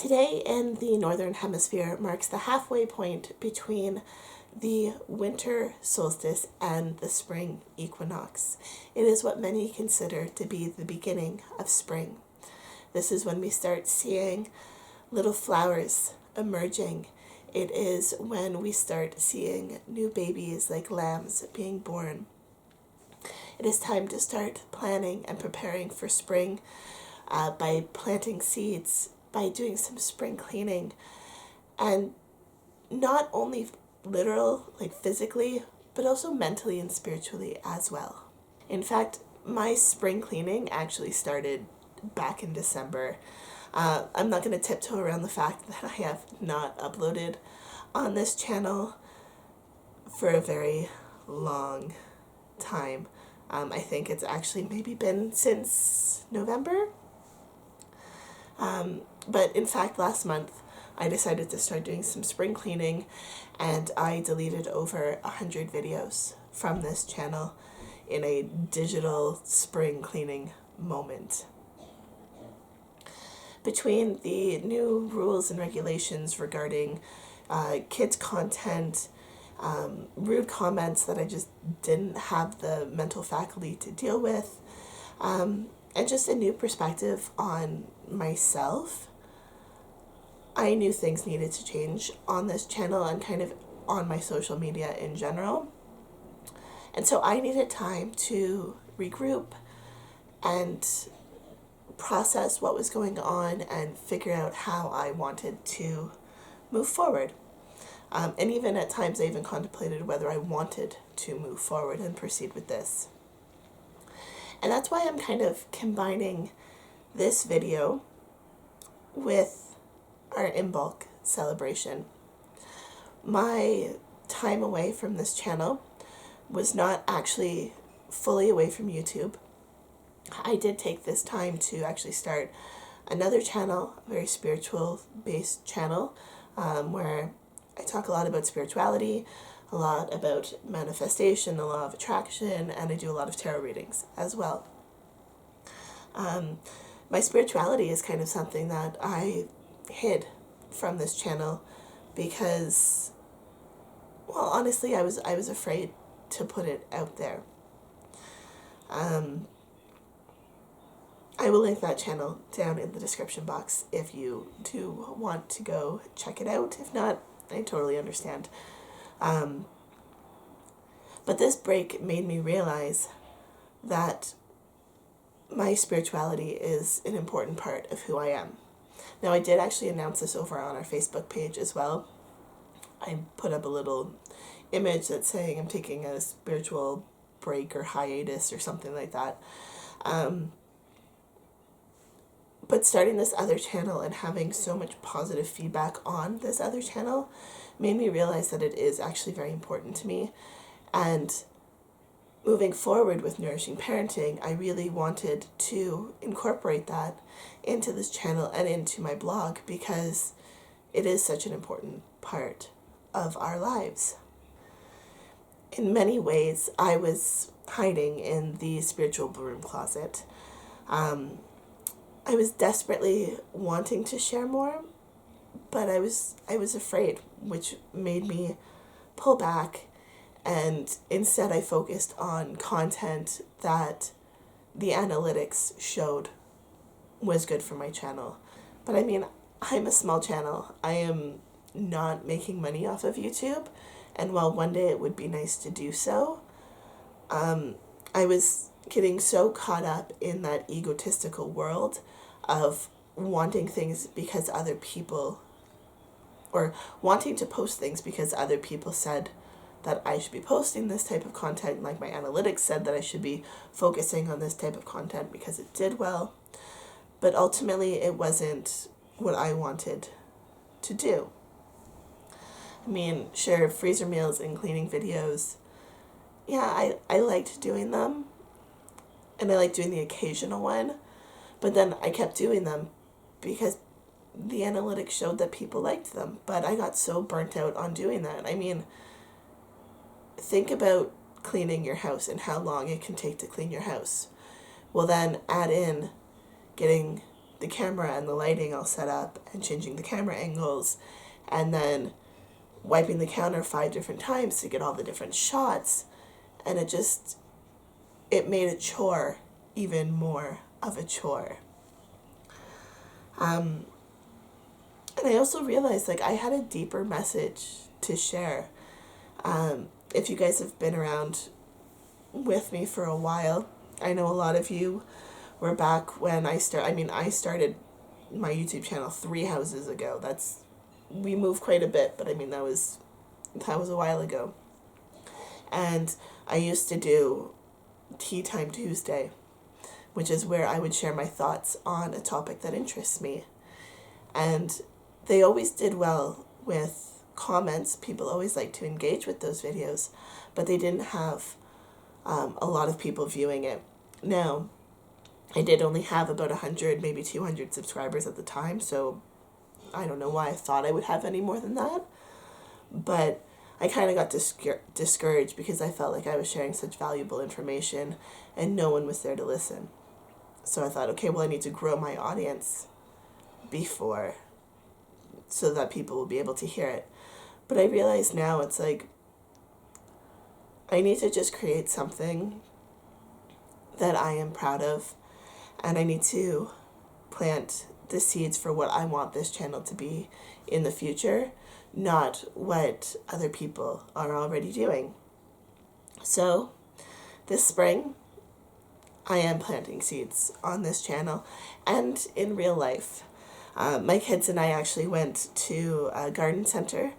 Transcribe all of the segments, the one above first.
Today in the Northern Hemisphere marks the halfway point between the winter solstice and the spring equinox. It is what many consider to be the beginning of spring. This is when we start seeing little flowers emerging. It is when we start seeing new babies like lambs being born. It is time to start planning and preparing for spring by planting seeds, by doing some spring cleaning, and not only literal, like physically, but also mentally and spiritually as well. In fact, my spring cleaning actually started back in December. I'm not going to tiptoe around the fact that I have not uploaded on this channel for a very long time. I think it's actually maybe been since November. But in fact, last month I decided to start doing some spring cleaning, and I deleted over 100 videos from this channel in a digital spring cleaning moment. Between the new rules and regulations regarding kids' content, rude comments that I just didn't have the mental faculty to deal with, and just a new perspective on myself, I knew things needed to change on this channel and kind of on my social media in general. And so I needed time to regroup and process what was going on and figure out how I wanted to move forward. And even at times I even contemplated whether I wanted to move forward and proceed with this. And that's why I'm kind of combining this video with our Imbolc celebration. My time away from this channel was not actually fully away from YouTube. I did take this time to actually start another channel, a very spiritual based channel, where I talk a lot about spirituality, a lot about manifestation, the law of attraction, and I do a lot of tarot readings as well. My spirituality is kind of something that I hid from this channel because, well, honestly, I was afraid to put it out there. I will link that channel down in the description box if you do want to go check it out. If not, I totally understand. But this break made me realize that my spirituality is an important part of who I am. Now, I did actually announce this over on our Facebook page as well. I put up a little image that's saying I'm taking a spiritual break or hiatus or something like that. But starting this other channel and having so much positive feedback on this other channel made me realize that it is actually very important to me. And moving forward with Nourishing Parenting, I really wanted to incorporate that into this channel and into my blog because it is such an important part of our lives. In many ways, I was hiding in the spiritual broom closet. I was desperately wanting to share more, but I was afraid, which made me pull back. And instead I focused on content that the analytics showed was good for my channel. But I mean, I'm a small channel. I am not making money off of YouTube. And while one day it would be nice to do so, I was getting so caught up in that egotistical world of wanting things because other people, or wanting to post things because other people said that I should be posting this type of content, like my analytics said that I should be focusing on this type of content because it did well. But ultimately, it wasn't what I wanted to do. I mean, sure, freezer meals and cleaning videos, yeah, I liked doing them, and I liked doing the occasional one, but then I kept doing them because the analytics showed that people liked them, but I got so burnt out on doing that. I mean, think about cleaning your house and how long it can take to clean your house. Well, then add in getting the camera and the lighting all set up and changing the camera angles and then wiping the counter 5 different times to get all the different shots. And it made a chore even more of a chore. And I also realized like I had a deeper message to share. If you guys have been around with me for a while, I know a lot of you were back when I started my YouTube channel 3 houses ago. We moved quite a bit, but I mean that was a while ago. And I used to do Tea Time Tuesday, which is where I would share my thoughts on a topic that interests me. And they always did well with comments. People always liked to engage with those videos, but they didn't have a lot of people viewing it. Now, I did only have about 100, maybe 200 subscribers at the time, so I don't know why I thought I would have any more than that. But I kind of got discouraged because I felt like I was sharing such valuable information and no one was there to listen. So I thought, okay, well, I need to grow my audience so that people will be able to hear it. But I realize now it's like I need to just create something that I am proud of, and I need to plant the seeds for what I want this channel to be in the future, not what other people are already doing. So this spring, I am planting seeds on this channel and in real life. My kids and I actually went to a garden center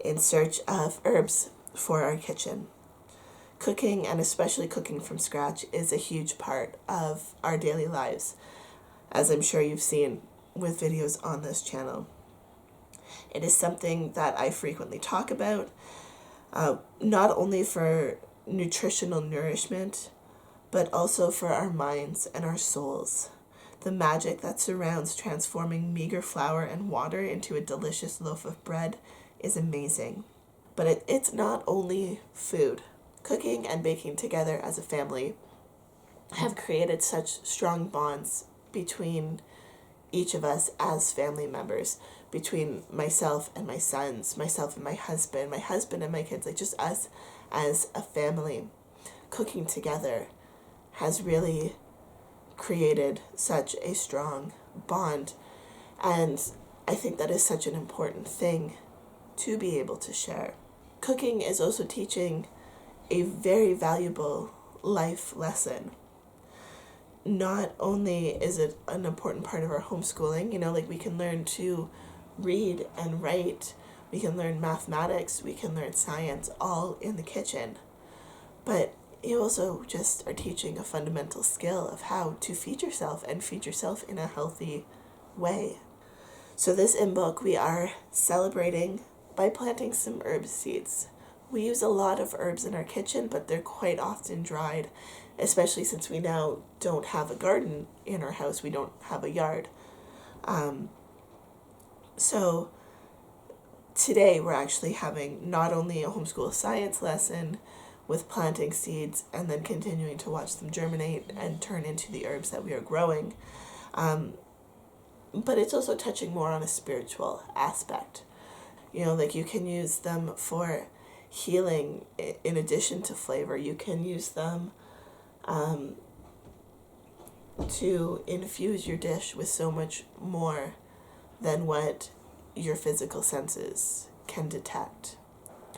in search of herbs for our kitchen. Cooking, and especially cooking from scratch, is a huge part of our daily lives, as I'm sure you've seen with videos on this channel. It is something that I frequently talk about, not only for nutritional nourishment, but also for our minds and our souls. The magic that surrounds transforming meager flour and water into a delicious loaf of bread is amazing. But it's not only food. Cooking and baking together as a family have created such strong bonds between each of us as family members, between myself and my sons, myself and my husband and my kids, like just us as a family. Cooking together has really created such a strong bond, and I think that is such an important thing to be able to share. Cooking is also teaching a very valuable life lesson. Not only is it an important part of our homeschooling, like we can learn to read and write, we can learn mathematics, we can learn science, all in the kitchen. But you also just are teaching a fundamental skill of how to feed yourself and feed yourself in a healthy way. So this Imbolc we are celebrating by planting some herb seeds. We use a lot of herbs in our kitchen, but they're quite often dried, especially since we now don't have a garden in our house. We don't have a yard. So today we're actually having not only a homeschool science lesson with planting seeds and then continuing to watch them germinate and turn into the herbs that we are growing, but it's also touching more on a spiritual aspect. Like you can use them for healing in addition to flavor. You can use them to infuse your dish with so much more than what your physical senses can detect.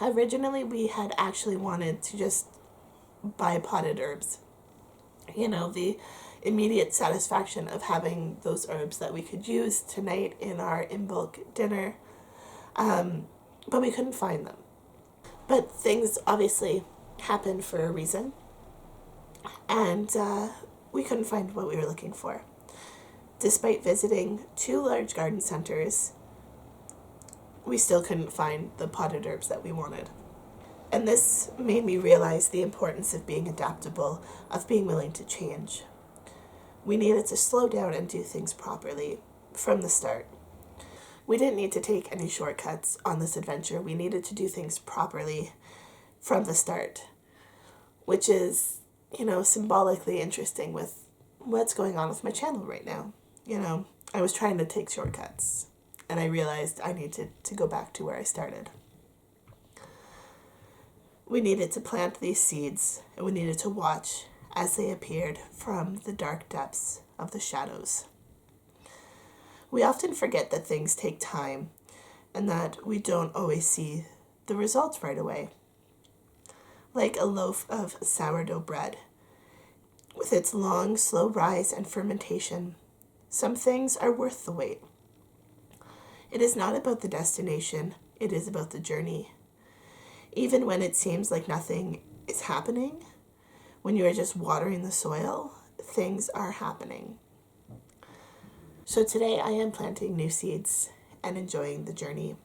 Originally, we had actually wanted to just buy potted herbs. The immediate satisfaction of having those herbs that we could use tonight in our Imbolc dinner, but we couldn't find them. But things obviously happened for a reason, and we couldn't find what we were looking for. Despite visiting 2 large garden centers, we still couldn't find the potted herbs that we wanted. And this made me realize the importance of being adaptable, of being willing to change. We needed to slow down and do things properly from the start. We didn't need to take any shortcuts on this adventure. We needed to do things properly from the start, which is, symbolically interesting with what's going on with my channel right now. I was trying to take shortcuts, and I realized I needed to go back to where I started. We needed to plant these seeds, and we needed to watch as they appeared from the dark depths of the shadows. We often forget that things take time and that we don't always see the results right away. Like a loaf of sourdough bread, with its long, slow rise and fermentation, some things are worth the wait. It is not about the destination, it is about the journey. Even when it seems like nothing is happening, when you are just watering the soil, things are happening. So today I am planting new seeds and enjoying the journey.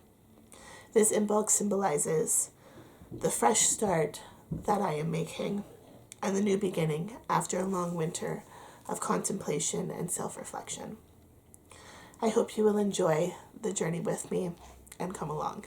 This Imbolc symbolizes the fresh start that I am making and the new beginning after a long winter of contemplation and self-reflection. I hope you will enjoy the journey with me and come along.